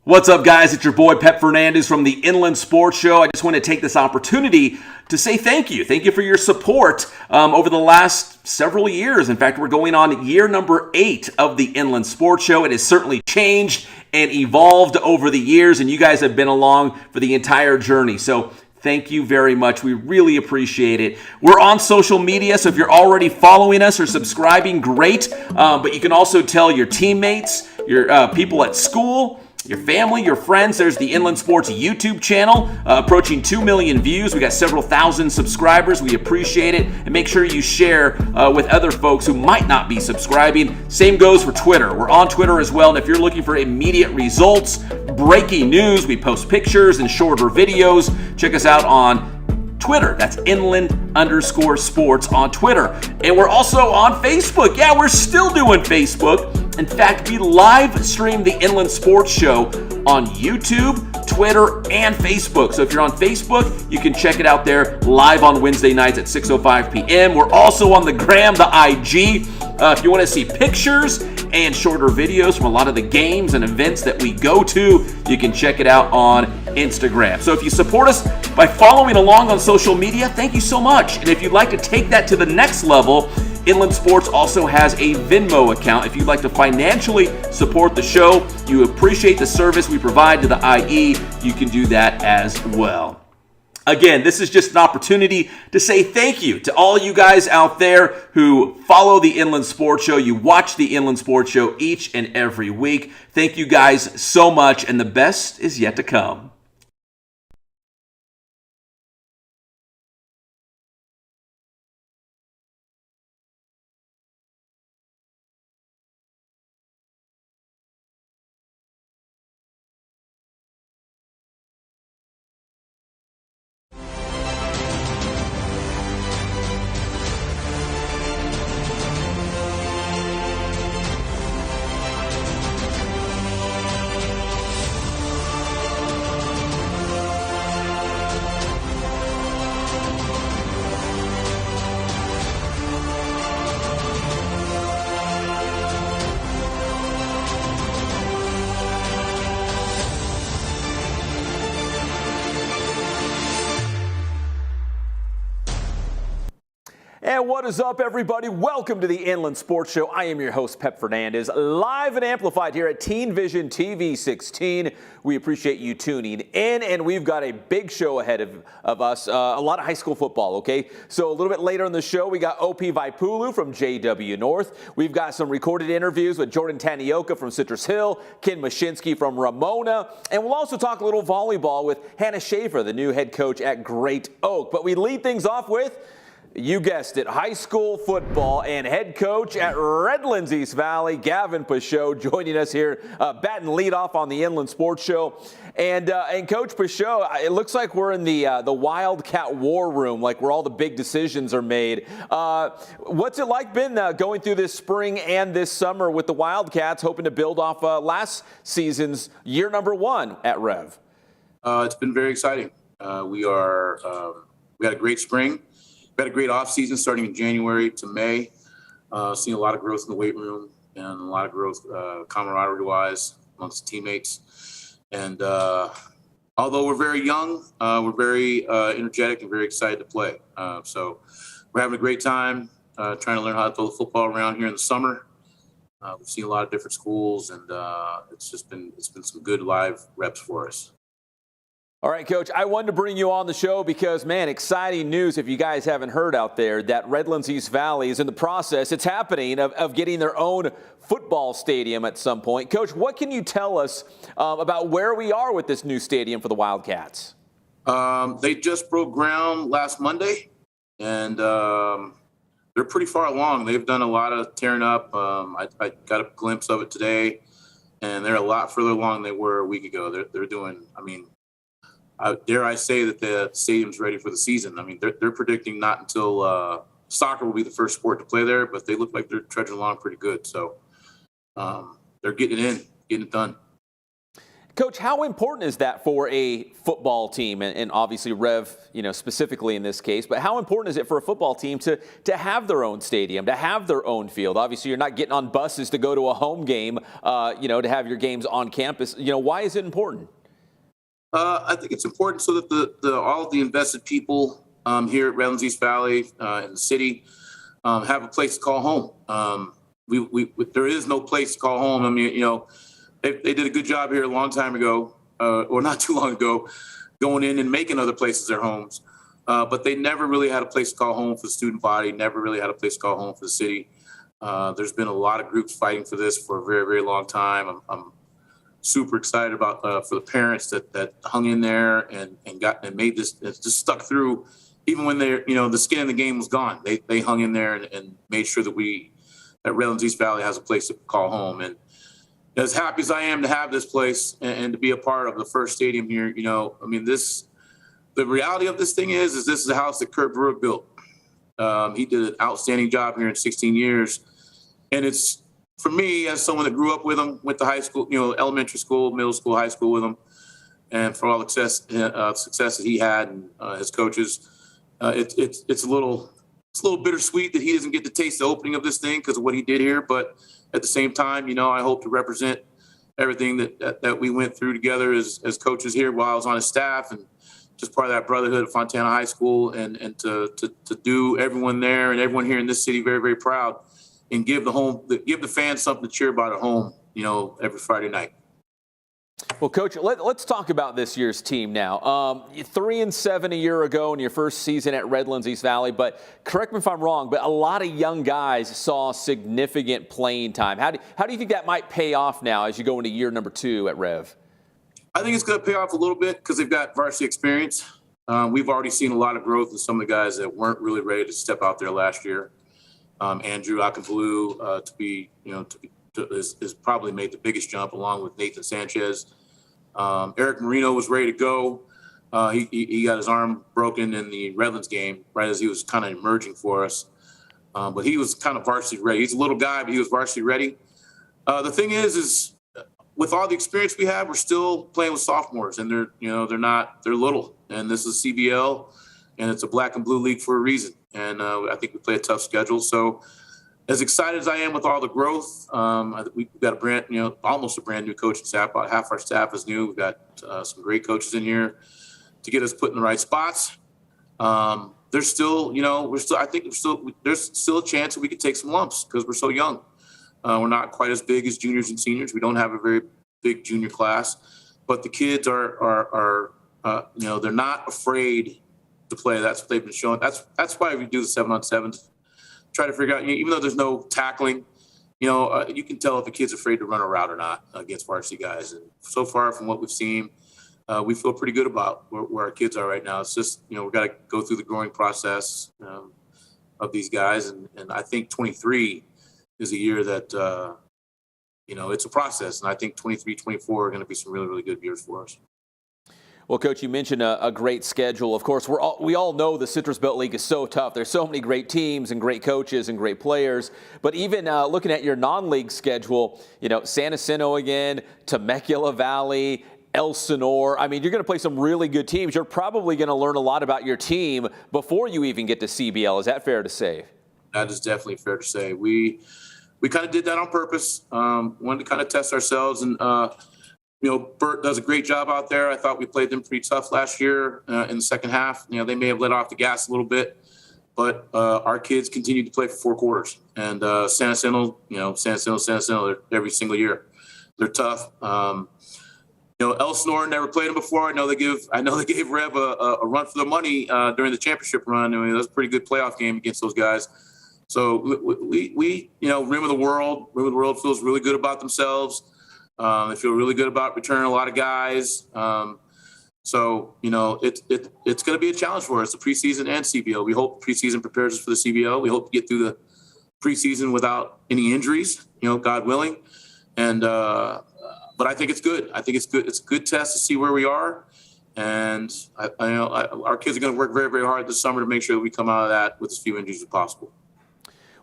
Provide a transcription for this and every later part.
What's up, guys? It's your boy Pep Fernandez from the Inland Sports Show. I just want to take this opportunity to say thank you. Thank you for your support over the last several years. In fact, we're going on year number 8 of the Inland Sports Show. It has certainly changed and evolved over the years, and you guys have been along for the entire journey. So thank you very much. We really appreciate it. We're on social media, so if you're already following us or subscribing, great. But you can also tell your teammates, your people at school, your family, your friends. There's the Inland Sports YouTube channel, approaching 2 million views. We got several thousand subscribers. We appreciate it. And make sure you share with other folks who might not be subscribing. Same goes for Twitter. We're on Twitter as well. And if you're looking for immediate results, breaking news, we post pictures and shorter videos. Check us out on Twitter. That's Inland_Sports on Twitter. And we're also on Facebook. Yeah, we're still doing Facebook. In fact, we live stream the Inland Sports Show on YouTube, Twitter, and Facebook. So if you're on Facebook, you can check it out there live on Wednesday nights at 6:05 p.m. We're also on the gram, the IG. If you want to see pictures and shorter videos from a lot of the games and events that we go to, you can check it out on Instagram. So if you support us by following along on social media, thank you so much. And if you'd like to take that to the next level, Inland Sports also has a Venmo account. If you'd like to financially support the show, you appreciate the service we provide to the IE, you can do that as well. Again, this is just an opportunity to say thank you to all you guys out there who follow the Inland Sports Show. You watch the Inland Sports Show each and every week. Thank you guys so much, and the best is yet to come. And what is up, everybody? Welcome to the Inland Sports Show. I am your host, Pep Fernandez, live and amplified here at Teen Vision TV 16. We appreciate you tuning in, and we've got a big show ahead of us, a lot of high school football, okay? So a little bit later in the show, we got OP Vaipulu from JW North. We've got some recorded interviews with Jordan Tanioka from Citrus Hill, Ken Mashinsky from Ramona, and we'll also talk a little volleyball with Hannah Schaffer, the new head coach at Great Oak. But we lead things off with, you guessed it, high school football, and head coach at Redlands East Valley, Gavin Pachot, joining us here, batting leadoff on the Inland Sports Show. And Coach Pachot, it looks like we're in the Wildcat war room, like where all the big decisions are made. What's it like been going through this spring and this summer with the Wildcats, hoping to build off last season's year number 1 at Rev? It's been very exciting. We had a great spring. We had a great offseason starting in January to May. Seen a lot of growth in the weight room and a lot of growth camaraderie-wise amongst teammates. And although we're very young, we're very energetic and very excited to play. So we're having a great time trying to learn how to throw the football around here in the summer. We've seen a lot of different schools, and it's been some good live reps for us. All right, Coach, I wanted to bring you on the show because, man, exciting news if you guys haven't heard out there that Redlands East Valley is in the process, it's happening, of getting their own football stadium at some point. Coach, what can you tell us about where we are with this new stadium for the Wildcats? They just broke ground last Monday, and they're pretty far along. They've done a lot of tearing up. I got a glimpse of it today, and they're a lot further along than they were a week ago. They're doing, dare I say that the stadium's ready for the season. I mean, they're predicting not until soccer will be the first sport to play there, but they look like they're trudging along pretty good. So they're getting it done. Coach, how important is that for a football team, and obviously Rev, specifically in this case, but how important is it for a football team to have their own stadium, to have their own field? Obviously, you're not getting on buses to go to a home game, to have your games on campus. Why is it important? I think it's important so that all of the invested people here at Redlands East Valley in the city have a place to call home. There is no place to call home. I mean, they did a good job here a long time ago, or not too long ago, going in and making other places their homes. But they never really had a place to call home for the student body, never really had a place to call home for the city. There's been a lot of groups fighting for this for a very, very long time. I'm super excited about for the parents that hung in there and made this, just stuck through, even when the skin in the game was gone. They hung in there and made sure that Redlands East Valley has a place to call home. And as happy as I am to have this place and to be a part of the first stadium here, the reality of this thing is this is a house that Kurt Brewer built. He did an outstanding job here in 16 years, and it's, for me, as someone that grew up with him, went to high school, elementary school, middle school, high school with him, and for all the success that he had and his coaches, it's a little bittersweet that he doesn't get to taste the opening of this thing because of what he did here. But at the same time, I hope to represent everything that we went through together as coaches here while I was on his staff, and just part of that brotherhood of Fontana High School, and to do everyone there and everyone here in this city very, very proud. And give the fans something to cheer about at home, every Friday night. Well, Coach, let's talk about this year's team now. 3-7 a year ago in your first season at Redlands East Valley, but correct me if I'm wrong, but a lot of young guys saw significant playing time. How do you think that might pay off now as you go into year number 2 at Rev? I think it's going to pay off a little bit because they've got varsity experience. We've already seen a lot of growth in some of the guys that weren't really ready to step out there last year. Andrew Akinpulu has probably made the biggest jump, along with Nathan Sanchez. Eric Marino was ready to go. He got his arm broken in the Redlands game right as he was kind of emerging for us. But he was kind of varsity ready. He's a little guy, but he was varsity ready. The thing is with all the experience we have, we're still playing with sophomores, and they're little. And this is CBL, and it's a black and blue league for a reason. And I think we play a tough schedule. So as excited as I am with all the growth, we've got almost a brand new coaching staff. About half our staff is new. We've got some great coaches in here to get us put in the right spots. There's still, there's still a chance that we could take some lumps because we're so young. We're not quite as big as juniors and seniors. We don't have a very big junior class, but the kids are they're not afraid to play. That's what they've been showing. That's why we do the 7-on-7s. Try to figure out, even though there's no tackling, you can tell if a kid's afraid to run a route or not against varsity guys. And so far from what we've seen, we feel pretty good about where our kids are right now. It's just, we've got to go through the growing process of these guys. And I think 23 is a year that, it's a process. And I think 23, 24 are going to be some really, really good years for us. Well, Coach, you mentioned a great schedule. Of course, we all know the Citrus Belt League is so tough. There's so many great teams and great coaches and great players. But even looking at your non-league schedule, San Jacinto again, Temecula Valley, Elsinore. I mean, you're going to play some really good teams. You're probably going to learn a lot about your team before you even get to CBL. Is that fair to say? That is definitely fair to say. We kind of did that on purpose. Wanted to kind of test ourselves, and Bert does a great job out there. I thought we played them pretty tough last year in the second half. They may have let off the gas a little bit, but our kids continued to play for 4 quarters. And San Jacinto, every single year, they're tough. Elsinore never played them before. I know they gave Rev a run for the money during the championship run. That was a pretty good playoff game against those guys. So we Rim of the World feels really good about themselves. They feel really good about returning a lot of guys. It's going to be a challenge for us, the preseason and CBO. We hope preseason prepares us for the CBO. We hope to get through the preseason without any injuries, God willing. And but I think it's good. I think it's good. It's a good test to see where we are. And our kids are going to work very, very hard this summer to make sure that we come out of that with as few injuries as possible.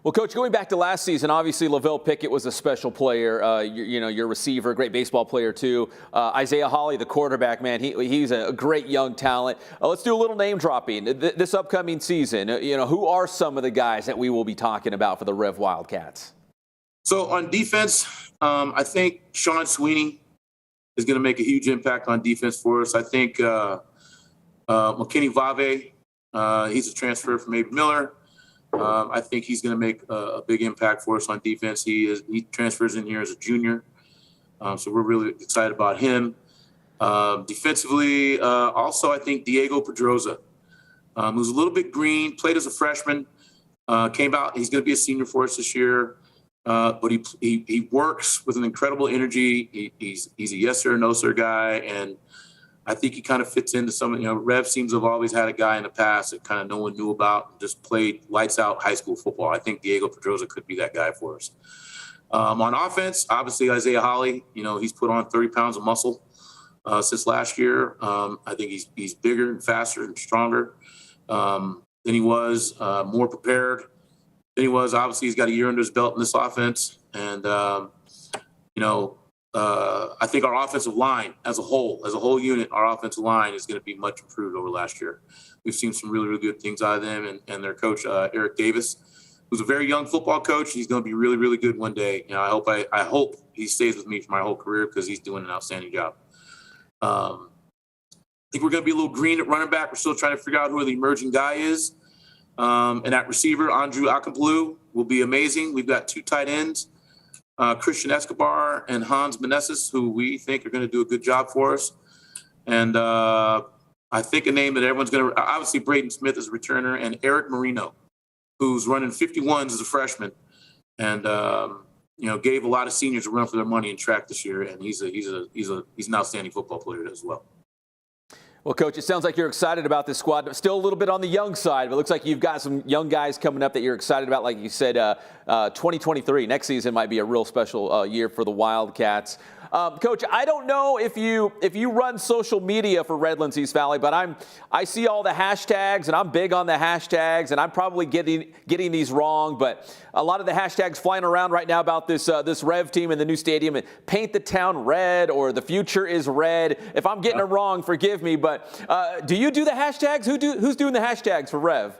Well, Coach, going back to last season, obviously LaVelle Pickett was a special player. Your receiver, great baseball player too. Isaiah Hawley, the quarterback, man, he's a great young talent. Let's do a little name dropping. This upcoming season, who are some of the guys that we will be talking about for the Rev Wildcats? So on defense, I think Sean Sweeney is going to make a huge impact on defense for us. I think McKinney Vave, he's a transfer from Abe Miller. I think he's going to make a big impact for us on defense. He transfers in here as a junior, so we're really excited about him. Defensively, also I think Diego Pedroza, who's a little bit green, played as a freshman, came out. He's going to be a senior for us this year, but he works with an incredible energy. He's a yes sir, no sir guy, and I think he kind of fits into some, Rev seems to have always had a guy in the past that kind of no one knew about, just played lights out high school football. I think Diego Pedroza could be that guy for us. On offense, obviously Isaiah Hawley, he's put on 30 pounds of muscle since last year. I think he's bigger and faster and stronger than he was, more prepared than he was. Obviously, he's got a year under his belt in this offense. And, I think our offensive line as a whole unit, our offensive line is going to be much improved over last year. We've seen some really, really good things out of them, and their coach, Eric Davis, who's a very young football coach. He's going to be really, really good one day. I hope he stays with me for my whole career because he's doing an outstanding job. I think we're going to be a little green at running back. We're still trying to figure out who the emerging guy is. And at receiver, Andrew Akampulu will be amazing. We've got 2 tight ends. Christian Escobar and Hans Meneses, who we think are going to do a good job for us. And I think a name that everyone's going to – obviously Braden Smith is a returner, and Eric Marino, who's running 51s as a freshman and, gave a lot of seniors a run for their money in track this year. And he's an outstanding football player as well. Well, Coach, it sounds like you're excited about this squad. Still a little bit on the young side, but it looks like you've got some young guys coming up that you're excited about. Like you said, 2023, next season might be a real special year for the Wildcats. Coach, I don't know if you run social media for Redlands East Valley, but I see all the hashtags, and I'm big on the hashtags, and I'm probably getting these wrong, but a lot of the hashtags flying around right now about this Rev team in the new stadium, and paint the town red, or the future is red. If I'm getting it wrong, forgive me, but do you do the hashtags? Who's doing the hashtags for Rev?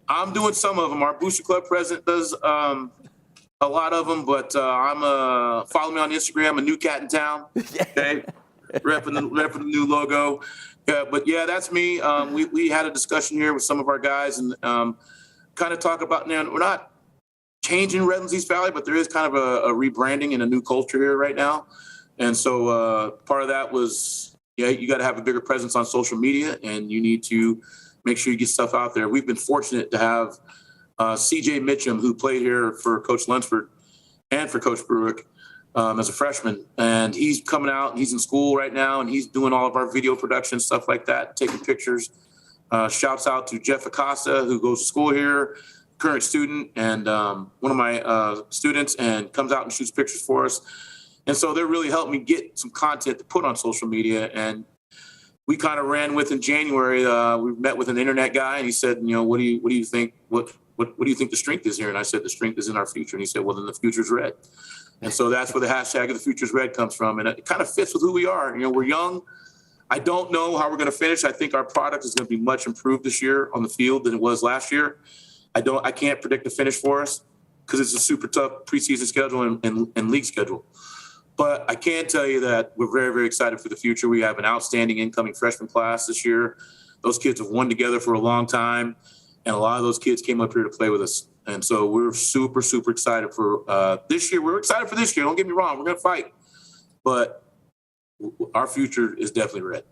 I'm doing some of them. Our Booster Club president does a lot of them, but follow me on Instagram, a new cat in town. Okay, repping the new logo. Yeah, but yeah, that's me. We had a discussion here with some of our guys and kind of talk about, we're not changing Redlands East Valley, but there is kind of a rebranding and a new culture here right now. And so part of that was, you got to have a bigger presence on social media, and you need to make sure you get stuff out there. We've been fortunate to have C.J. Mitchum, who played here for Coach Lunsford and for Coach Brewick as a freshman. And he's coming out, and he's in school right now, and he's doing all of our video production, stuff like that, taking pictures. Shouts out to Jeff Acosta, who goes to school here, current student, and one of my students, and comes out and shoots pictures for us. And so they're really helping me get some content to put on social media. And we kind of ran with in January. We met with an internet guy, and he said, what do you think? What do you think the strength is here? And I said, the strength is in our future. And he said, well, then the future's red. And so that's where the hashtag of the future's red comes from. And it kind of fits with who we are. We're young. I don't know how we're going to finish. I think our product is going to be much improved this year on the field than it was last year. I can't predict the finish for us because it's a super tough preseason schedule and league schedule. But I can tell you that we're very, very excited for the future. We have an outstanding incoming freshman class this year. Those kids have won together for a long time, and a lot of those kids came up here to play with us. And so we're super, super excited for this year. We're excited for this year. Don't get me wrong. We're going to fight. But our future is definitely red.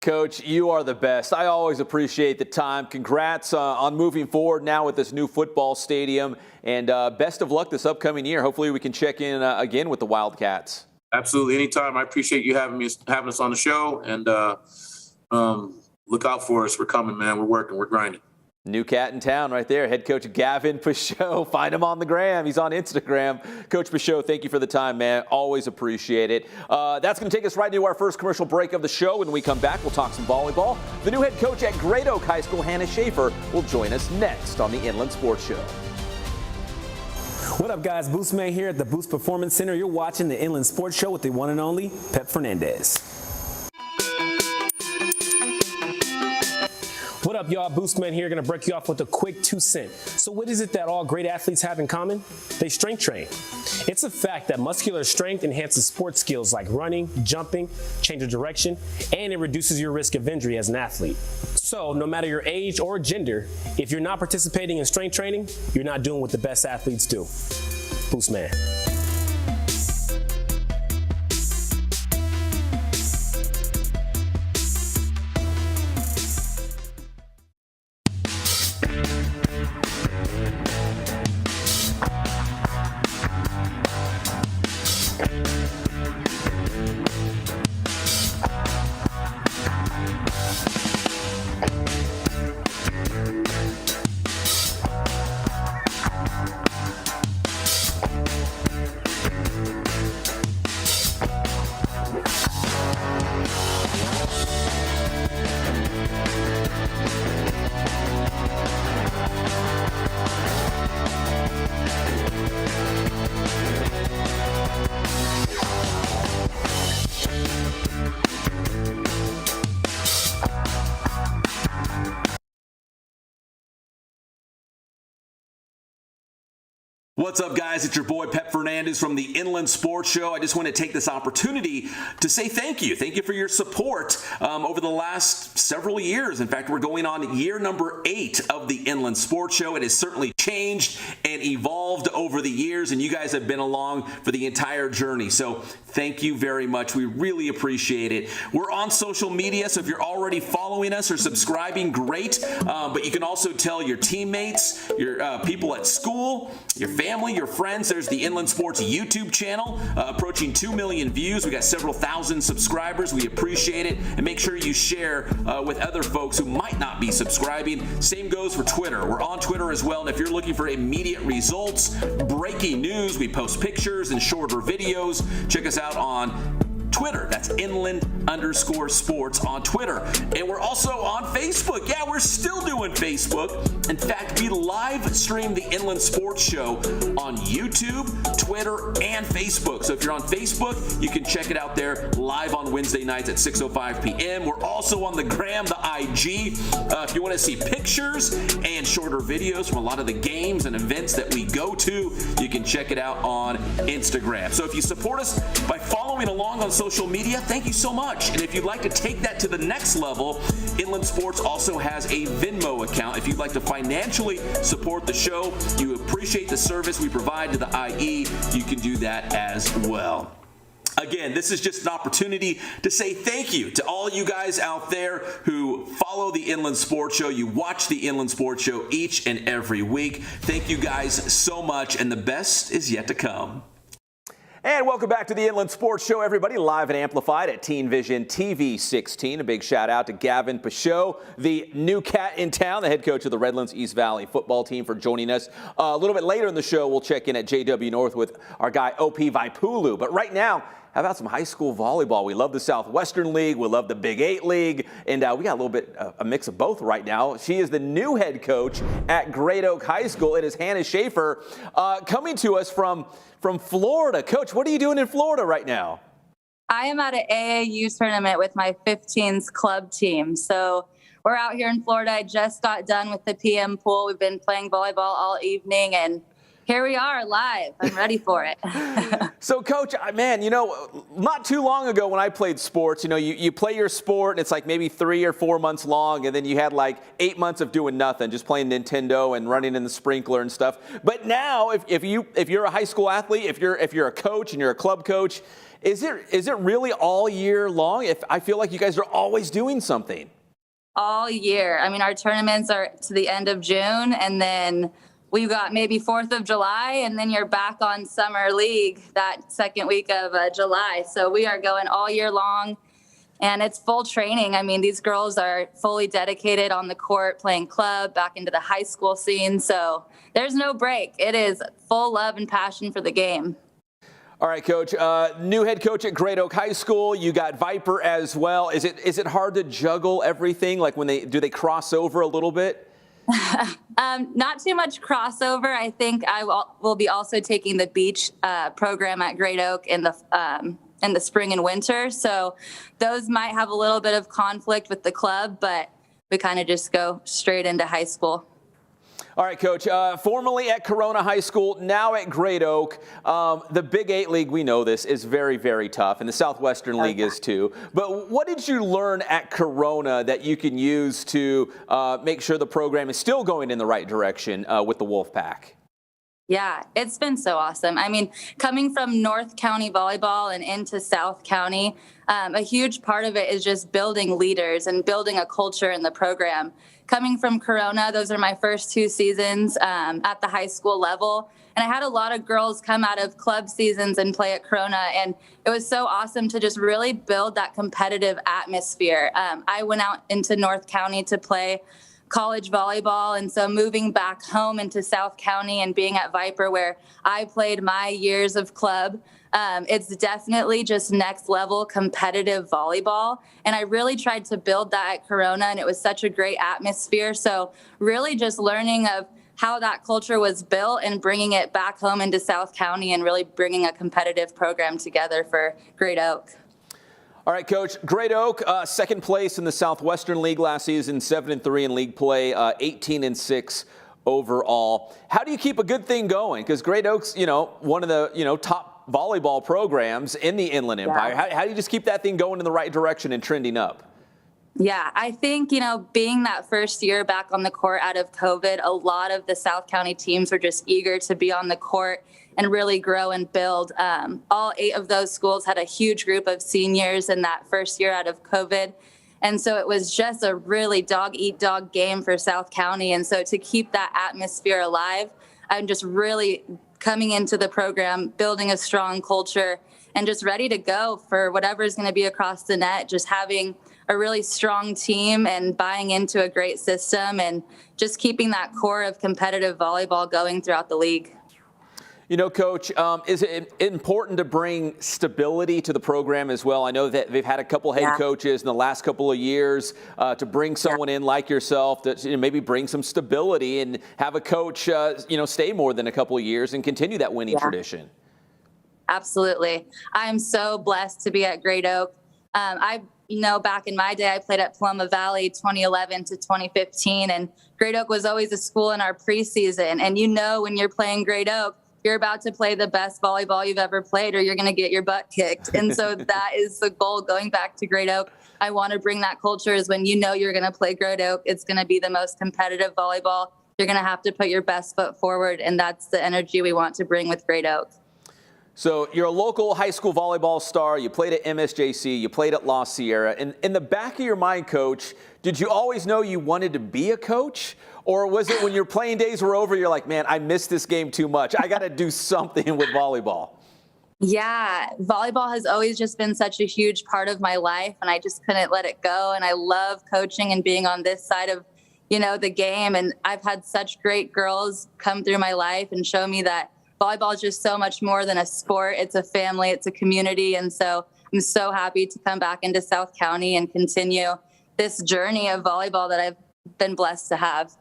Coach, you are the best. I always appreciate the time. Congrats on moving forward now with this new football stadium, and best of luck this upcoming year. Hopefully we can check in again with the Wildcats. Absolutely. Anytime. I appreciate you having us on the show, and look out for us. We're coming, man. We're working. We're grinding. New cat in town right there, head coach Gavin Pachot. Find him on the gram. He's on Instagram. Coach Pachot, thank you for the time, man. Always appreciate it. That's going to take us right into our first commercial break of the show. When we come back, we'll talk some volleyball. The new head coach at Great Oak High School, Hannah Schaffer, will join us next on the Inland Sports Show. What up, guys? Boostman here at the Boost Performance Center. You're watching the Inland Sports Show with the one and only Pep Fernandez. What up, y'all? Boostman here, gonna break you off with a quick 2 cents. So what is it that all great athletes have in common? They strength train. It's a fact that muscular strength enhances sports skills like running, jumping, change of direction, and it reduces your risk of injury as an athlete. So no matter your age or gender, if you're not participating in strength training, you're not doing what the best athletes do. Boostman. What's up, guys? It's your boy Pep Fernandez from the Inland Sports Show. I just want to take this opportunity to say thank you. Thank you for your support over the last several years. In fact, we're going on year number 8 of the Inland Sports Show. It has certainly changed and evolved over the years, and you guys have been along for the entire journey. So thank you very much. We really appreciate it. We're on social media, so if you're already following us or subscribing, great. But you can also tell your teammates, your people at school, your family, your friends. There's the Inland Sports YouTube channel, approaching 2 million views. We got several thousand subscribers. We appreciate it. And make sure you share with other folks who might not be subscribing. Same goes for Twitter. We're on Twitter as well. And if you're looking for immediate results, breaking news, we post pictures and shorter videos. Check us out on Twitter. That's Inland_sports on Twitter. And we're also on Facebook. Yeah, we're still doing Facebook. In fact, we live stream the Inland Sports Show on YouTube, Twitter, and Facebook. So if you're on Facebook, you can check it out there live on Wednesday nights at 6:05 p.m. We're also on the gram, the IG. If you want to see pictures and shorter videos from a lot of the games and events that we go to, you can check it out on Instagram. So if you support us by following along on social media, thank you so much. And if you'd like to take that to the next level, Inland Sports also has a Venmo account. If you'd like to financially support the show, you appreciate the service we provide to the IE, you can do that as well. Again, this is just an opportunity to say thank you to all you guys out there who follow the Inland Sports Show. You watch the Inland Sports Show each and every week. Thank you guys so much, and the best is yet to come. And welcome back to the Inland Sports Show, everybody, live and amplified at Teen Vision TV 16. A big shout out to Gavin Pachot, the new cat in town, the head coach of the Redlands East Valley football team, for joining us. A little bit later in the show, we'll check in at JW North with our guy OP Vaipulu. But right now, how about some high school volleyball? We love the Southwestern League. We love the Big 8 League. And we got a little bit, a mix of both right now. She is the new head coach at Great Oak High School. It is Hannah Schaffer coming to us from Florida. Coach, what are you doing in Florida right now? I am at an AAU tournament with my 15s club team. So we're out here in Florida. I just got done with the PM pool. We've been playing volleyball all evening, and here we are live. I'm ready for it. So, Coach, man, not too long ago when I played sports, you play your sport and it's like maybe 3 or 4 months long, and then you had like 8 months of doing nothing, just playing Nintendo and running in the sprinkler and stuff. But now, if you're a high school athlete, if you're a coach and you're a club coach, is it really all year long? I feel like you guys are always doing something. All year. I mean, our tournaments are to the end of June, and then we've got maybe 4th of July, and then you're back on summer league that second week of July. So we are going all year long, and it's full training. I mean, these girls are fully dedicated on the court, playing club, back into the high school scene. So there's no break. It is full love and passion for the game. All right, Coach. New head coach at Great Oak High School. You got Viper as well. Is it hard to juggle everything? Like do they cross over a little bit? Not too much crossover. I think I will be also taking the beach program at Great Oak in the spring and winter. So those might have a little bit of conflict with the club, but we kind of just go straight into high school. All right, Coach, formerly at Corona High School, now at Great Oak. The Big 8 League, we know this, is very, very tough, and the Southwestern League is too. But what did you learn at Corona that you can use to make sure the program is still going in the right direction with the Wolfpack? Yeah, it's been so awesome. I mean, coming from North County volleyball and into South County, a huge part of it is just building leaders and building a culture in the program. Coming from Corona, those are my first 2 seasons at the high school level. And I had a lot of girls come out of club seasons and play at Corona. And it was so awesome to just really build that competitive atmosphere. I went out into North County to play college volleyball. And so moving back home into South County and being at Viper, where I played my years of club, it's definitely just next level competitive volleyball. And I really tried to build that at Corona, and it was such a great atmosphere. So really just learning of how that culture was built and bringing it back home into South County and really bringing a competitive program together for Great Oak. All right, Coach. Great Oak, second place in the Southwestern League last season, 7-3 in league play, 18-6 overall. How do you keep a good thing going? Because Great Oak's, one of the, top volleyball programs in the Inland Empire. How do you just keep that thing going in the right direction and trending up? Yeah, I think, being that first year back on the court out of COVID, a lot of the South County teams were just eager to be on the court and really grow and build. All 8 of those schools had a huge group of seniors in that first year out of COVID. And so it was just a really dog-eat-dog game for South County. And so to keep that atmosphere alive, I'm just really coming into the program, building a strong culture, and just ready to go for whatever is going to be across the net, just having a really strong team and buying into a great system and just keeping that core of competitive volleyball going throughout the league. Coach, is it important to bring stability to the program as well? I know that they've had a couple head coaches in the last couple of years to bring someone in like yourself that maybe bring some stability and have a coach, stay more than a couple of years and continue that winning tradition. Absolutely. I'm so blessed to be at Great Oak. Back in my day, I played at Paloma Valley 2011 to 2015, and Great Oak was always a school in our preseason. And when you're playing Great Oak, you're about to play the best volleyball you've ever played, or you're going to get your butt kicked. And so that is the goal going back to Great Oak. I want to bring that culture is when you're going to play Great Oak, it's going to be the most competitive volleyball. You're going to have to put your best foot forward, and that's the energy we want to bring with Great Oak. So you're a local high school volleyball star. You played at MSJC. You played at La Sierra. And in the back of your mind, Coach, did you always know you wanted to be a coach? Or was it when your playing days were over, you're like, man, I miss this game too much. I got to do something with volleyball. Yeah, volleyball has always just been such a huge part of my life, and I just couldn't let it go. And I love coaching and being on this side of, the game. And I've had such great girls come through my life and show me that volleyball is just so much more than a sport. It's a family, it's a community. And so I'm so happy to come back into South County and continue this journey of volleyball that I've been blessed to have.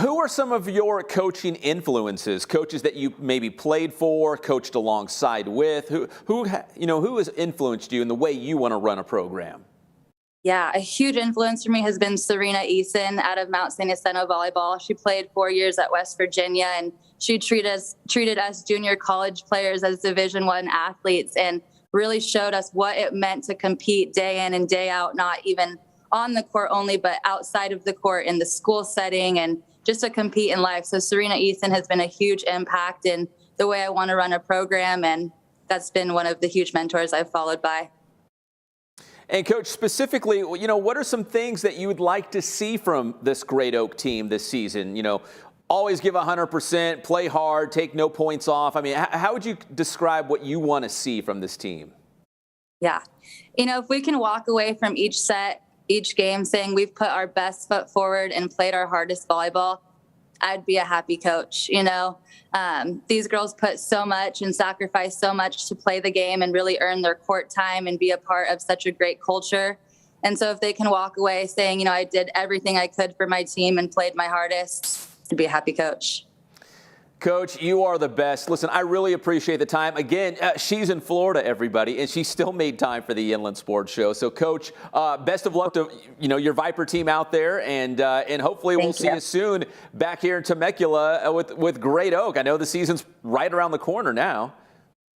Who are some of your coaching influences? Coaches that you maybe played for, coached alongside with? Who has influenced you in the way you want to run a program? Yeah, a huge influence for me has been Serena Eason out of Mount St. Jacinto volleyball. She played 4 years at West Virginia, and she treated us junior college players as Division I athletes and really showed us what it meant to compete day in and day out, not even on the court only, but outside of the court in the school setting and just to compete in life. So Serena Eason has been a huge impact in the way I want to run a program, and that's been one of the huge mentors I've followed by. And Coach, specifically, you know, what are some things that you would like to see from this Great Oak team this season? You know, always give 100%, play hard, take no points off. I mean, how would you describe what you want to see from this team? Yeah. You know, if we can walk away from each set, each game saying we've put our best foot forward and played our hardest volleyball, I'd be a happy coach. You know, these girls put so much and sacrifice so much to play the game and really earn their court time and be a part of such a great culture. And so if they can walk away saying, you know, I did everything I could for my team and played my hardest, I'd be a happy coach. Coach, you are the best. Listen, I really appreciate the time. Again, she's in Florida, everybody, and she still made time for the Inland Sports Show. So, Coach, best of luck to your Viper team out there, and hopefully we'll see you soon back here in Temecula with Great Oak. I know the season's right around the corner now.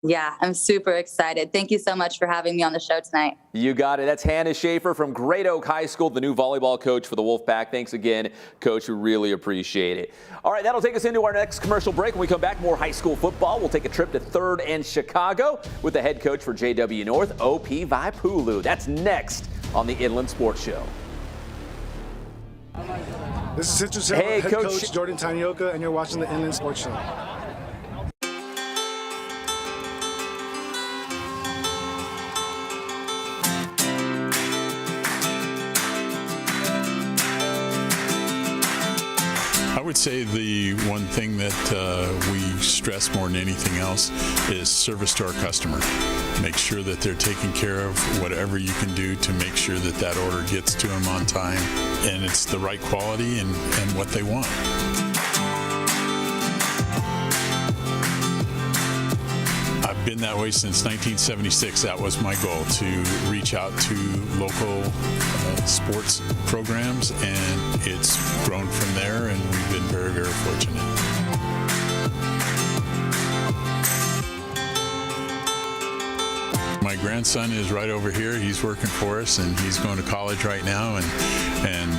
Yeah, I'm super excited. Thank you so much for having me on the show tonight. You got it. That's Hannah Schaffer from Great Oak High School, the new volleyball coach for the Wolfpack. Thanks again, Coach. We really appreciate it. All right, that'll take us into our next commercial break. When we come back, more high school football. We'll take a trip to 3rd and Chicago with the head coach for JW North, OP Vaipulu. That's next on the Inland Sports Show. This is Citrus Hill head coach Jordan Tanioka, and you're watching the Inland Sports Show. I would say the one thing that we stress more than anything else is service to our customer. Make sure that they're taking care of whatever you can do to make sure that that order gets to them on time and it's the right quality and what they want. I've been that way since 1976. That was my goal, to reach out to local sports programs, and it's grown from there, and we've been very, very fortunate. My grandson is right over here. He's working for us, and he's going to college right now, and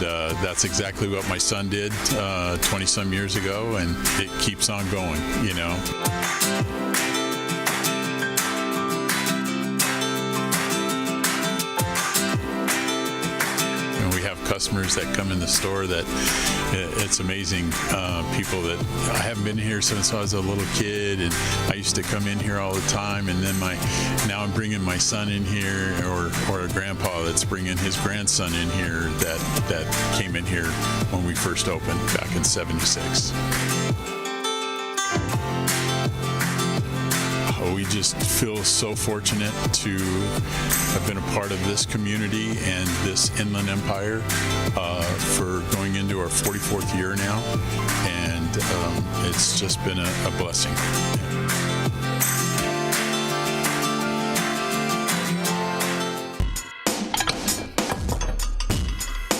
that's exactly what my son did 20-some years ago, and it keeps on going, you know. Customers that come in the store that it's amazing. People that I haven't been here since I was a little kid, and I used to come in here all the time, and then now I'm bringing my son in here, or a grandpa that's bringing his grandson in here that came in here when we first opened back in '76. We just feel so fortunate to have been a part of this community and this Inland Empire for going into our 44th year now, and it's just been a blessing.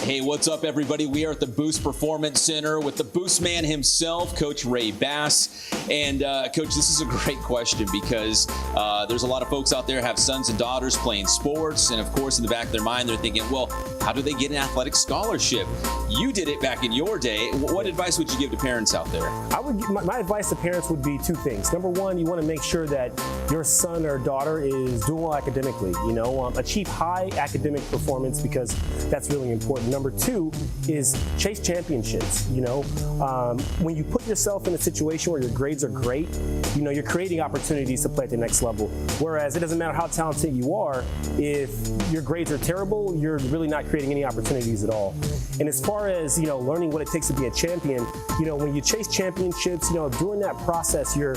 Hey, what's up, everybody? We are at the Boost Performance Center with the Boost man himself, Coach Ray Bass. And, Coach, this is a great question because there's a lot of folks out there have sons and daughters playing sports. And, of course, in the back of their mind, they're thinking, well, how do they get an athletic scholarship? You did it back in your day. What advice would you give to parents out there? My advice to parents would be 2 things. Number 1, you want to make sure that your son or daughter is doing well academically. Achieve high academic performance, because that's really important. Number 2 is chase championships. When you put yourself in a situation where your grades are great, you're creating opportunities to play at the next level. Whereas it doesn't matter how talented you are, if your grades are terrible, you're really not creating any opportunities at all. And as far as, learning what it takes to be a champion, when you chase championships, during that process, you're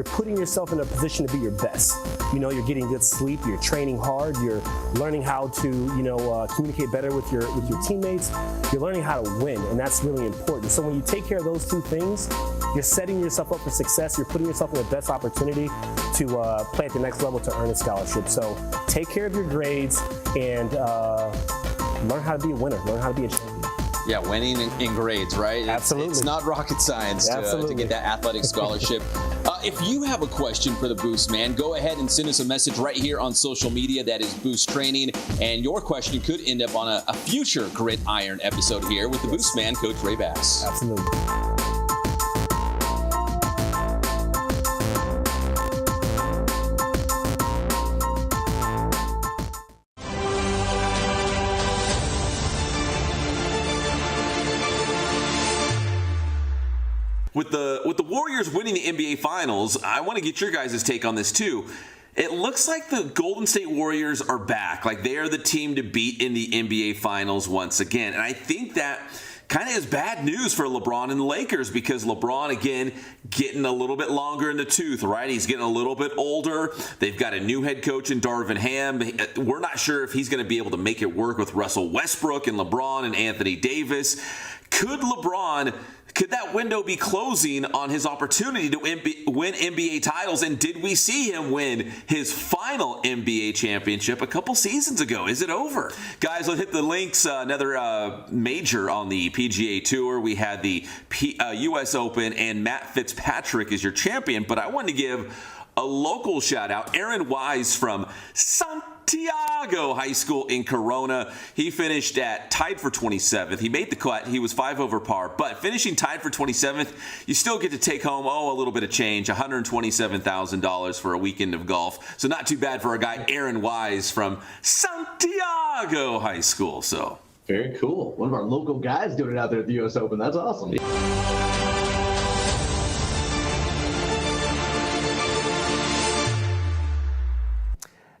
putting yourself in a position to be your best. You're getting good sleep, you're training hard, you're learning how to, communicate better with your teammates. You're learning how to win, and that's really important. So when you take care of those two things, you're setting yourself up for success. You're putting yourself in the best opportunity to play at the next level to earn a scholarship. So take care of your grades and learn how to be a winner. Learn how to be a champion. Yeah, winning in grades, right? Absolutely. It's not rocket science to get that athletic scholarship. If you have a question for the Boost Man, go ahead and send us a message right here on social media. That is Boost Training. And your question could end up on a future Gridiron episode here with the Boost Man, Coach Ray Bass. Absolutely. With the Warriors winning the NBA Finals, I want to get your guys' take on this too. It looks like the Golden State Warriors are back. Like they are the team to beat in the NBA Finals once again. And I think that kind of is bad news for LeBron and the Lakers because LeBron, again, getting a little bit longer in the tooth, right? He's getting a little bit older. They've got a new head coach in Darvin Ham. We're not sure if he's going to be able to make it work with Russell Westbrook and LeBron and Anthony Davis. Could that window be closing on his opportunity to win NBA titles? And did we see him win his final NBA championship a couple seasons ago? Is it over? Guys, let's hit the links. Another major on the PGA Tour. We had the U.S. Open, and Matt Fitzpatrick is your champion. But I wanted to give a local shout out. Aaron Wise from Santiago High School in Corona. He finished tied for 27th. He made the cut. He was 5 over par. But finishing tied for 27th, you still get to take home, a little bit of change, $127,000 for a weekend of golf. So not too bad for a guy, Aaron Wise from Santiago High School. So very cool. One of our local guys doing it out there at the U.S. Open. That's awesome.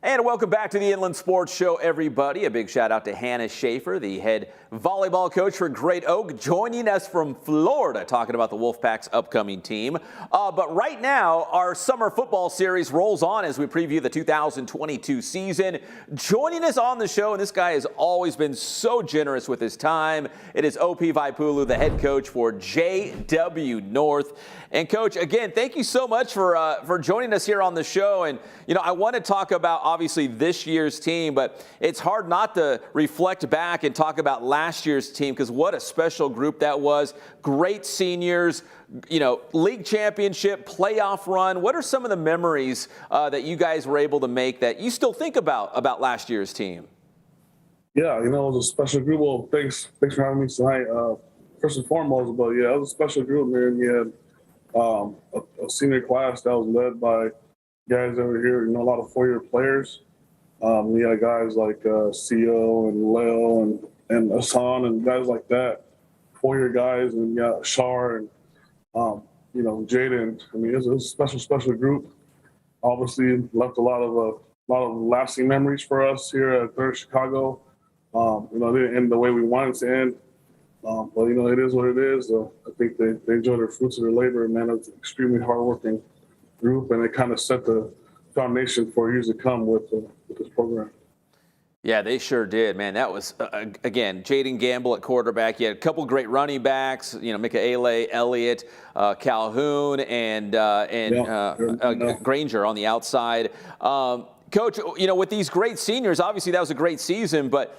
And welcome back to the Inland Sports Show, everybody. A big shout out to Hannah Schaffer, the head volleyball coach for Great Oak, joining us from Florida, talking about the Wolfpack's upcoming team. But right now, our summer football series rolls on as we preview the 2022 season. Joining us on the show, and this guy has always been so generous with his time, it is OP Vaipulu, the head coach for JW North. And Coach, again, thank you so much for joining us here on the show. And, I want to talk about, obviously, this year's team, but it's hard not to reflect back and talk about last year's team because what a special group that was. Great seniors, league championship, playoff run. What are some of the memories that you guys were able to make that you still think about last year's team? Yeah, it was a special group. Well, thanks for having me tonight. First and foremost, but yeah, it was a special group, man. You had a senior class that was led by guys over here, a lot of four-year players. We had guys like CO and Leo and Hassan and guys like that, four-year guys, and Shar and Jaden. I mean, it was a special group. Obviously, left a lot of lasting memories for us here at Third Chicago. It didn't end the way we wanted to end. But it is what it is. I think they enjoy the fruits of their labor, man. It's an extremely hardworking group, and it kind of set the foundation for years to come with this program. Yeah, they sure did, man. That was, again, Jaden Gamble at quarterback. You had a couple great running backs, Mikaele, Elliott, Calhoun, and Granger on the outside. Coach, with these great seniors, obviously that was a great season, but,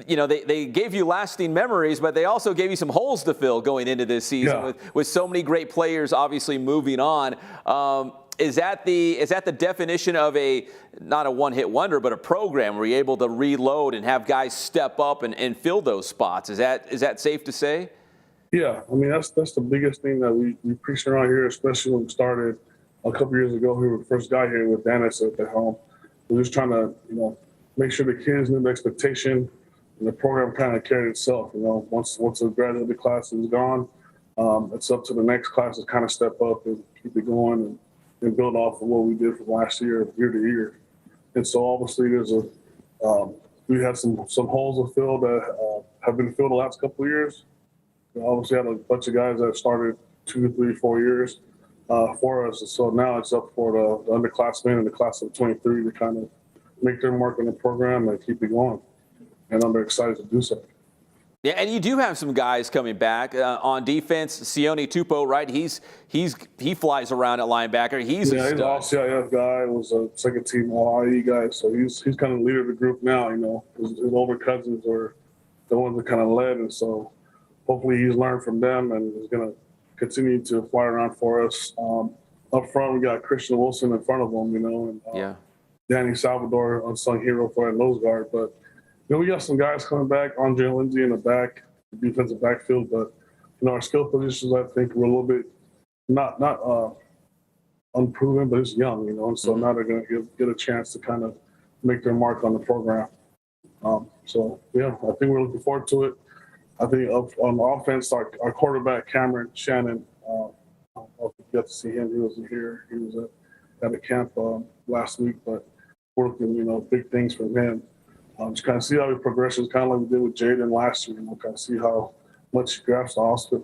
they gave you lasting memories, but they also gave you some holes to fill going into this season with so many great players obviously moving on. Is that the definition of not a one-hit wonder, but a program where you're able to reload and have guys step up and fill those spots? Is that safe to say? Yeah, I mean, that's the biggest thing that we preach around here, especially when we started a couple years ago. We were the first guy here with Dennis at the helm. We're just trying to, make sure the kids knew the expectation, and the program kind of carried itself. Once the graduate class is gone, it's up to the next class to kind of step up and keep it going and build off of what we did from last year to year. And so obviously we had some holes to fill that have been filled the last couple of years. We obviously had a bunch of guys that started 2, 3, 4 years for us. And so now it's up for the underclassmen and the class of 23 to kind of make their mark in the program and keep it going. And I'm very excited to do so. Yeah, and you do have some guys coming back on defense. Sione Tupou, right? He flies around at linebacker. He's a stud. He's an all-CIF guy. Was a second-team All-IE guy, so he's kind of the leader of the group now. You know, his older cousins were the ones that kind of led, and so hopefully he's learned from them and is going to continue to fly around for us. Up front, we got Christian Wilson in front of him, you know, and Danny Salvador, unsung hero for that nose guard, but. You know, we got some guys coming back, Andre Lindsay in the back, defensive backfield, but you know, our skill positions, I think, were a little bit not unproven, but it's young, you know, and so now they're going to get a chance to kind of make their mark on the program. So yeah, I think we're looking forward to it. I think on the offense, our quarterback Cameron Shannon, I don't know if you got to see him. He wasn't here. He was at a camp last week, but working, you know, big things from him. Just kind of see how he progresses, kind of like we did with Jaden last year. You know, kind of see how much he grasps the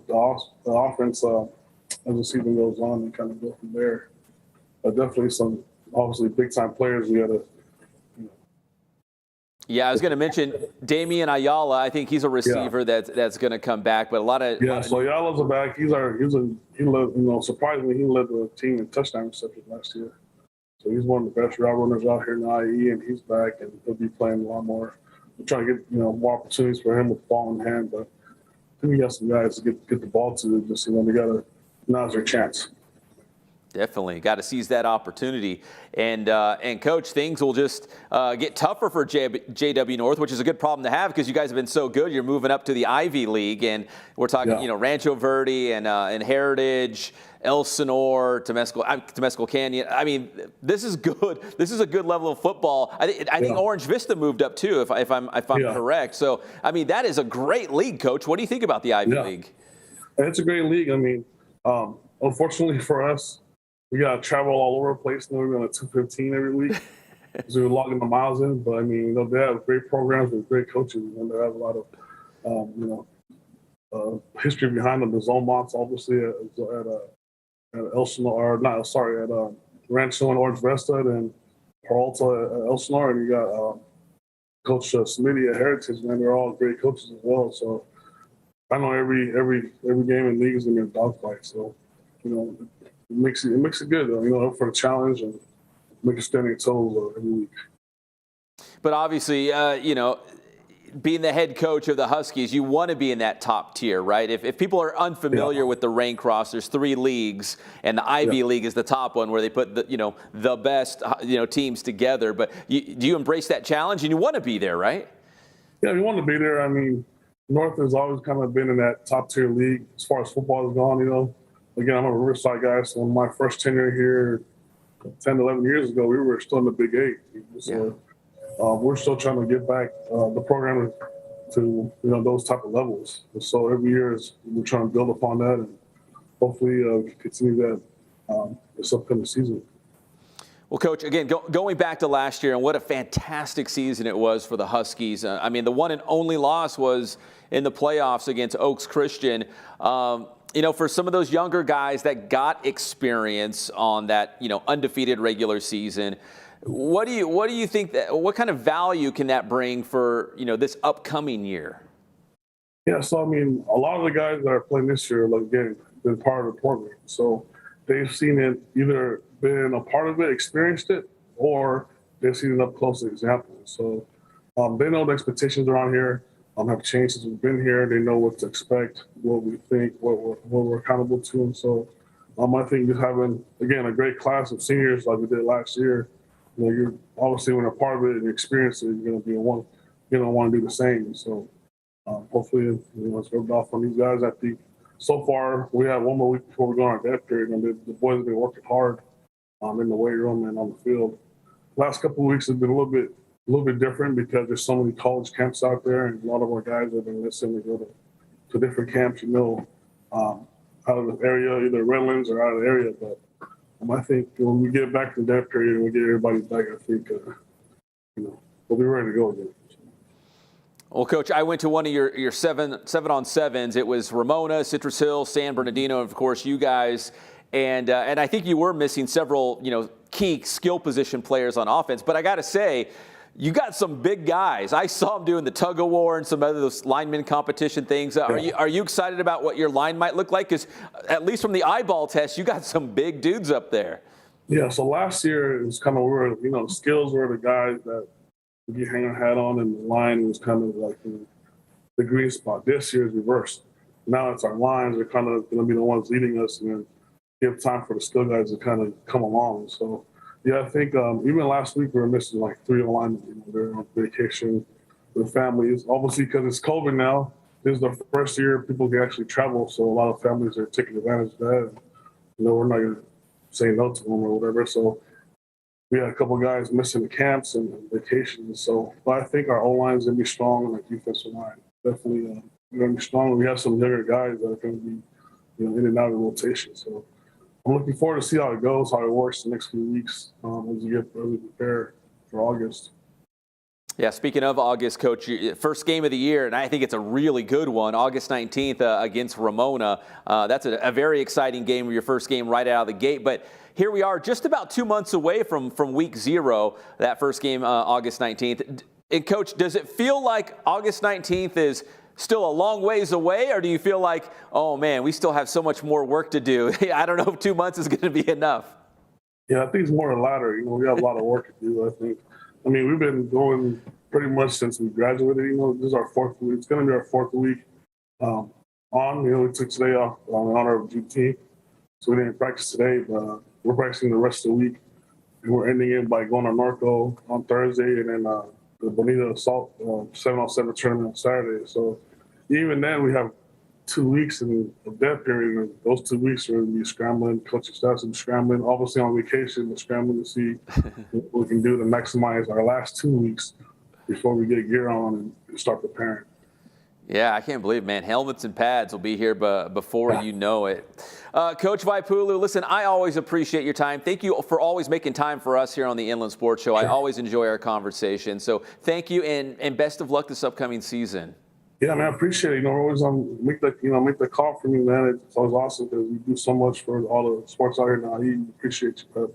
offense as the season goes on, and kind of go from there. But definitely some obviously big time players we got to. Yeah, I was going to mention Damian Ayala. I think he's a receiver that's going to come back, but a lot of so Ayala's a back. He led, you know, surprisingly he led the team in touchdown receptions last year. So he's one of the best route runners out here in the IE, and he's back, and he'll be playing a lot more. We're trying to get, you know, more opportunities for him with the ball in hand, but I think we got some guys to get the ball to. Just, you know, they got to now's their chance. Definitely got to seize that opportunity, and Coach, things will just get tougher for JW North, which is a good problem to have because you guys have been so good. You're moving up to the Ivy League, and we're talking, you know, Rancho Verde and Heritage, Elsinore, Temescal Canyon. I mean, this is good. This is a good level of football. I think Orange Vista moved up too, if I'm correct. So I mean, that is a great league, Coach. What do you think about the Ivy League? It's a great league. I mean, unfortunately for us, we got to travel all over the place. Now we're on a 215 every week. So we're logging the miles in. But, I mean, you know, they have great programs with great coaches. And they have a lot of, history behind them. The Zomonts, obviously, at Elsinore, at Rancho and Orange Vista, and Peralta at Elsinore. And you got Coach Smitty at Heritage, man. They're all great coaches as well. So I know every game in the league is going to be a dogfight. So, you know, it makes it good, you know, for the challenge and make it standing toes every week. But obviously, you know, being the head coach of the Huskies, you want to be in that top tier, right? If people are unfamiliar with the rank cross, there's 3 leagues, and the Ivy League is the top one where they put the best teams together. But do you embrace that challenge, and you want to be there, right? Yeah, we want to be there. I mean, North has always kind of been in that top tier league as far as football has gone, you know. Again, I'm a Riverside guy, so in my first tenure here 10, 11 years ago, we were still in the Big 8. So we're still trying to get back the program to, you know, those type of levels. And so every year we're trying to build upon that and hopefully continue that this upcoming season. Well, Coach, again, going back to last year, and what a fantastic season it was for the Huskies. I mean, the one and only loss was in the playoffs against Oaks Christian. You know, for some of those younger guys that got experience on that, you know, undefeated regular season, what do you think what kind of value can that bring for, you know, this upcoming year? Yeah, so I mean, a lot of the guys that are playing this year, like, again, been part of the program, so they've seen it, either been a part of it, experienced it, or they've seen it up close examples. So they know the expectations around here. Have changed since we've been here. They know what to expect, what we think, what we're accountable to. And so I think just having, again, a great class of seniors like we did last year, you know, you're obviously when you're part of it and you experience it, you're going to be want to do the same. So hopefully, you know, it's rubbed off on these guys. I think so far we have one more week before we go on our depth period, and the boys have been working hard in the weight room and on the field. Last couple of weeks have been a little bit different because there's so many college camps out there, and a lot of our guys have been listening to go to different camps, you know, out of the area, either Redlands or out of the area. But I think when we get back to the depth period and we get everybody back, I think, you know, we'll be ready to go again. Well, Coach, I went to one of your 7-on-7s. It was Ramona, Citrus Hill, San Bernardino, and of course you guys. And I think you were missing several, you know, key skill position players on offense. But I got to say, you got some big guys. I saw them doing the tug of war and some other those lineman competition things. Are you excited about what your line might look like? Because at least from the eyeball test, you got some big dudes up there. Yeah, so last year it was kind of the skills were the guys that you hang a hat on, and the line was kind of like the green spot. This year is reversed. Now it's our lines are kind of going to be the ones leading us, and then give time for the skill guys to kind of come along. So, yeah, I think even last week we were missing like 3 alignment. They're on vacation with families. Obviously, because it's COVID now, this is the first year people can actually travel. So a lot of families are taking advantage of that. We're not going to say no to them or whatever. So we had a couple of guys missing the camps and vacations. So, but I think our O-line is going to be strong, and our defensive line definitely going to be strong. We have some younger guys that are going to be in and out of rotation. So I'm looking forward to see how it goes, how it works the next few weeks as we get really prepared for August. Yeah, speaking of August, Coach, first game of the year, and I think it's a really good one, August 19th against Ramona. That's a very exciting game, your first game right out of the gate. But here we are just about 2 months away from week 0, that first game, August 19th. And, Coach, does it feel like August 19th is still a long ways away, or do you feel like, oh, man, we still have so much more work to do? I don't know if 2 months is going to be enough. Yeah, I think it's more the latter. We have a lot of work to do, I think. I mean, we've been going pretty much since we graduated. This is our 4th week. It's going to be our 4th week we took today off in honor of Juneteenth, so we didn't practice today, but we're practicing the rest of the week. And we're ending it by going to Norco on Thursday, and then the Bonita Assault 7-on-7 tournament on Saturday. So even then, we have 2 weeks in the dead period, and those 2 weeks are going to be scrambling, coaching staffs and scrambling. Obviously on vacation, we're scrambling to see what we can do to maximize our last 2 weeks before we get gear on and start preparing. Yeah, I can't believe it, man. Helmets and pads will be here before you know it. Coach Vaipulu, listen, I always appreciate your time. Thank you for always making time for us here on the Inland Sports Show. Sure. I always enjoy our conversation. So thank you, and best of luck this upcoming season. Yeah, man, I appreciate it. We're always make the call for me, man. It's always awesome because you do so much for all the sports out here now. I appreciate you, Pep.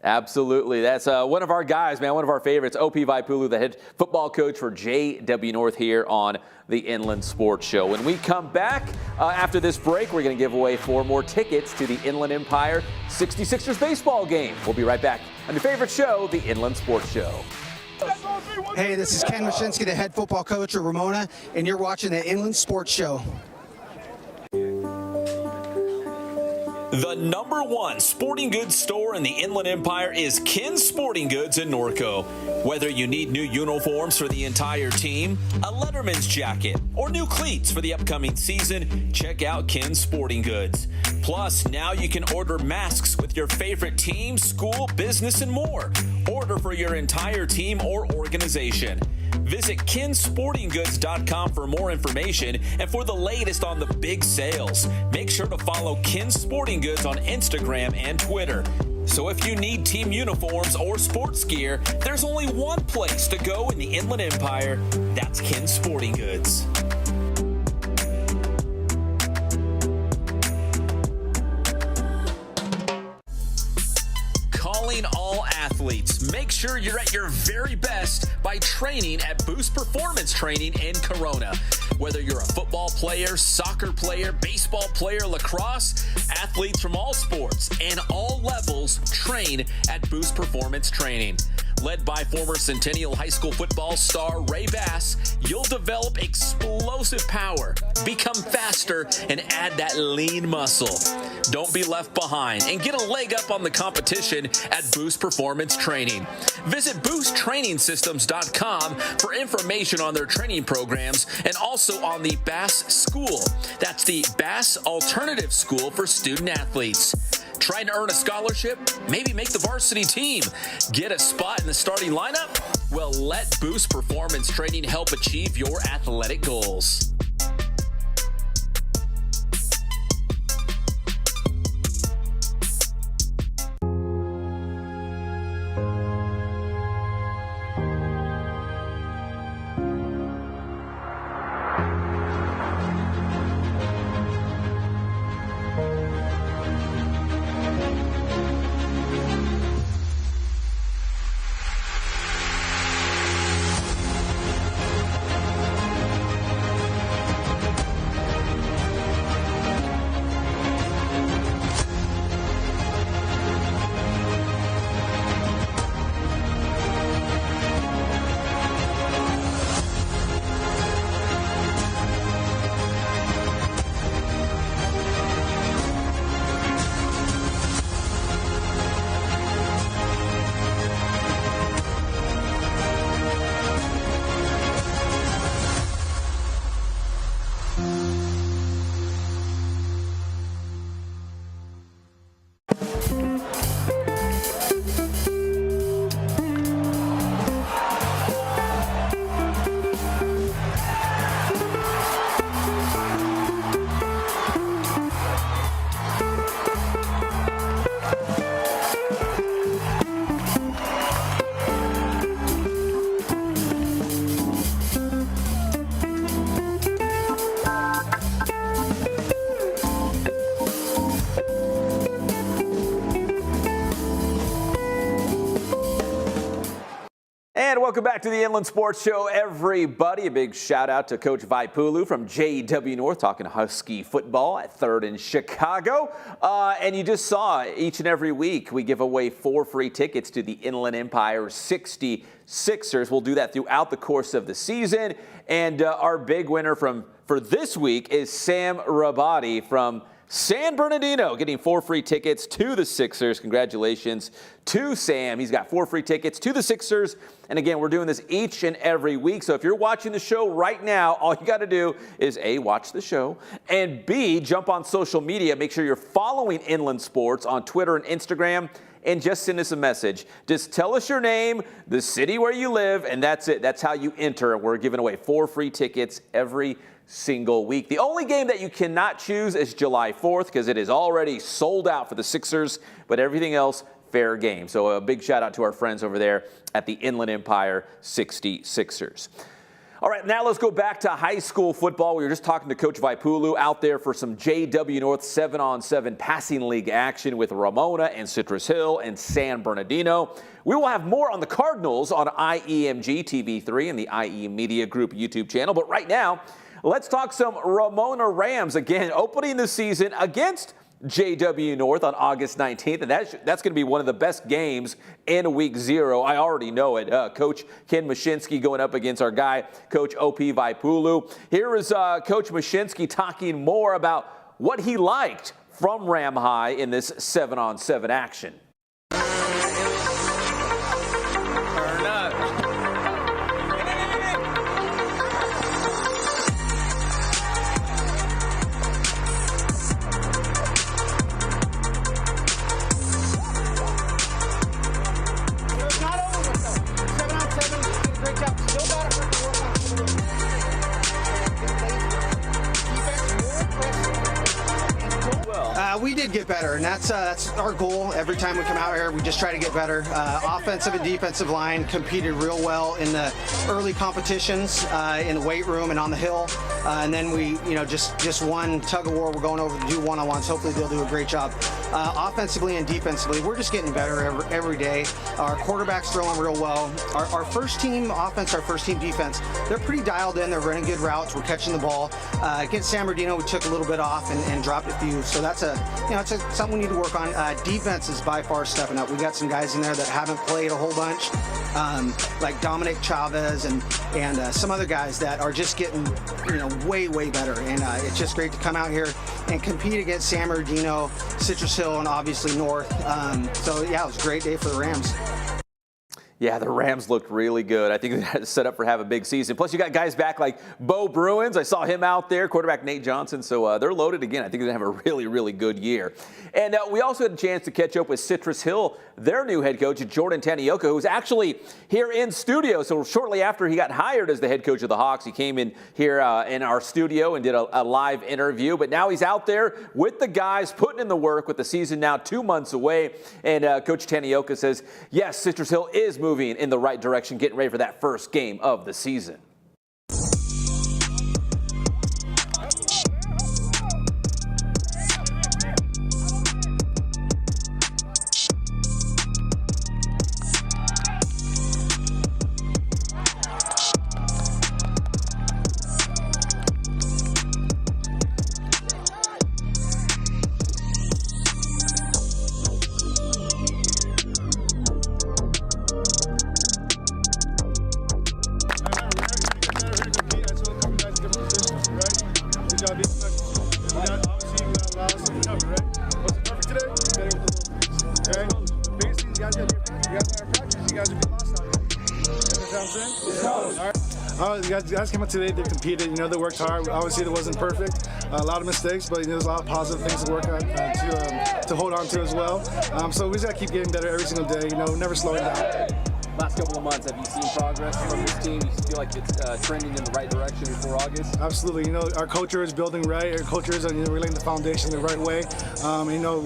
Absolutely. That's one of our guys, man, one of our favorites, OP Vaipulu, the head football coach for JW North here on the Inland Sports Show. When we come back after this break, we're going to give away 4 more tickets to the Inland Empire 66ers baseball game. We'll be right back on your favorite show, the Inland Sports Show. Hey, this is Ken Mashinsky, the head football coach at Ramona, and you're watching the Inland Sports Show. The #1 sporting goods store in the Inland Empire is Ken's Sporting Goods in Norco. Whether you need new uniforms for the entire team, a Letterman's jacket, or new cleats for the upcoming season, check out Ken's Sporting Goods. Plus, now you can order masks with your favorite team, school, business, and more. Order for your entire team or organization. Visit kensportinggoods.com for more information and for the latest on the big sales. Make sure to follow Ken's Sporting Goods on Instagram and Twitter. So if you need team uniforms or sports gear, there's only one place to go in the Inland Empire. That's Ken's Sporting Goods. Calling all athletes. Make sure you're at your very best by training at Boost Performance Training in Corona. Whether you're a football player, soccer player, baseball player, lacrosse, athletes from all sports and all levels train at Boost Performance Training. Led by former Centennial High School football star Ray Bass, you'll develop explosive power, become faster, and add that lean muscle. Don't be left behind and get a leg up on the competition at Boost Performance Training. Visit boosttrainingsystems.com for information on their training programs and also on the Bass School. That's the Bass Alternative School for student athletes. Trying to earn a scholarship? Maybe make the varsity team? Get a spot in the starting lineup? Well, let Boost Performance Training help achieve your athletic goals. And welcome back to the Inland Sports Show, everybody. A big shout out to Coach Vaipulu from JW North, talking Husky football at 3rd in Chicago. And you just saw each and every week we give away 4 free tickets to the Inland Empire 66ers. We'll do that throughout the course of the season. And our big winner for this week is Sam Rabati from San Bernardino, getting 4 free tickets to the Sixers. Congratulations to Sam. He's got 4 free tickets to the Sixers. And again, we're doing this each and every week. So if you're watching the show right now, all you got to do is A, watch the show, and B, jump on social media. Make sure you're following Inland Sports on Twitter and Instagram, and just send us a message. Just tell us your name, the city where you live, and that's it. That's how you enter. We're giving away 4 free tickets every single week. The only game that you cannot choose is July 4th because it is already sold out for the Sixers, but everything else, fair game. So a big shout out to our friends over there at the Inland Empire 66ers. All right, now let's go back to high school football. We were just talking to Coach Vaipulu out there for some JW North 7-on-7 passing league action with Ramona and Citrus Hill and San Bernardino. We will have more on the Cardinals on IEMG TV3 and the IE Media Group YouTube channel. But right now, let's talk some Ramona Rams, again, opening the season against JW North on August 19th, and that's going to be one of the best games in Week 0. I already know it. Coach Ken Mashinsky going up against our guy, Coach OP Vaipulu. Here is Coach Mashinsky talking more about what he liked from Ram High in this 7-on-7 action. We did get better, and that's our goal. Every time we come out here, we just try to get better. Offensive and defensive line competed real well in the early competitions in the weight room and on the hill, and then we, just one tug of war. We're going over to do one-on-ones. Hopefully, they'll do a great job. Offensively and defensively, we're just getting better every day. Our quarterback's throwing real well. Our first team offense, our first team defense, they're pretty dialed in. They're running good routes. We're catching the ball. Against San Bernardino, we took a little bit off and dropped a few. So that's it's something we need to work on. Defense is by far stepping up. We got some guys in there that haven't played a whole bunch, like Dominic Chavez and some other guys that are just getting way better. And it's just great to come out here and compete against San Bernardino, Citrus Hill, and obviously North. So yeah, it was a great day for the Rams. Yeah, the Rams looked really good. I think they're set up for have a big season. Plus, you got guys back like Bo Bruins. I saw him out there, quarterback Nate Johnson. So they're loaded again. I think they're going to have a really good year. And we also had a chance to catch up with Citrus Hill, their new head coach, Jordan Tanioka, who's actually here in studio. So shortly after he got hired as the head coach of the Hawks, he came in here in our studio and did a live interview. But now he's out there with the guys, putting in the work with the season now 2 months away. And Coach Tanioka says, yes, Citrus Hill is moving in the right direction, getting ready for that first game of the season. The guys came out today, they competed, they worked hard. Obviously, it wasn't perfect. A lot of mistakes, but there's a lot of positive things to work on, to hold on to as well. So we just got to keep getting better every single day, never slowing down. Last couple of months, have you seen progress from this team? You feel like it's trending in the right direction before August? Absolutely. Our culture is building right. Our culture is laying the foundation the right way.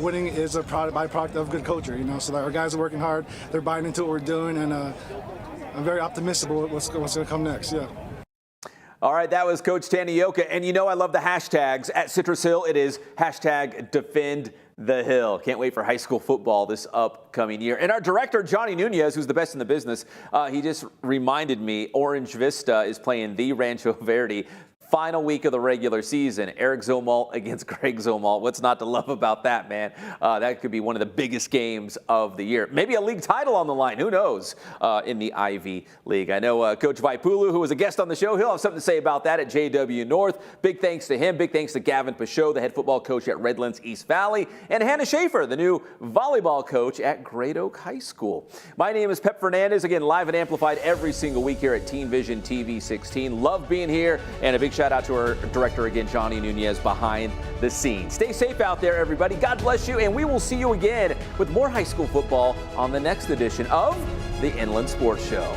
Winning is a byproduct of good culture. So our guys are working hard. They're buying into what we're doing, and I'm very optimistic about what's going to come next. Yeah. All right, that was Coach Tanioka. And I love the hashtags. At Citrus Hill, it is hashtag defend the hill. Can't wait for high school football this upcoming year. And our director, Johnny Nunez, who's the best in the business, he just reminded me Orange Vista is playing the Rancho Verde. Final week of the regular season, Eric Zomalt against Greg Zomalt. What's not to love about that, man? That could be one of the biggest games of the year. Maybe a league title on the line. Who knows? In the Ivy League. I know Coach Vaipulu, who was a guest on the show, he'll have something to say about that at JW North. Big thanks to him. Big thanks to Gavin Pachot, the head football coach at Redlands East Valley, and Hannah Schaffer, the new volleyball coach at Great Oak High School. My name is Pep Fernandez. Again, live and amplified every single week here at Teen Vision TV 16. Love being here, and a big shout out to our director again, Johnny Nunez, behind the scenes. Stay safe out there, everybody. God bless you, and we will see you again with more high school football on the next edition of the Inland Sports Show.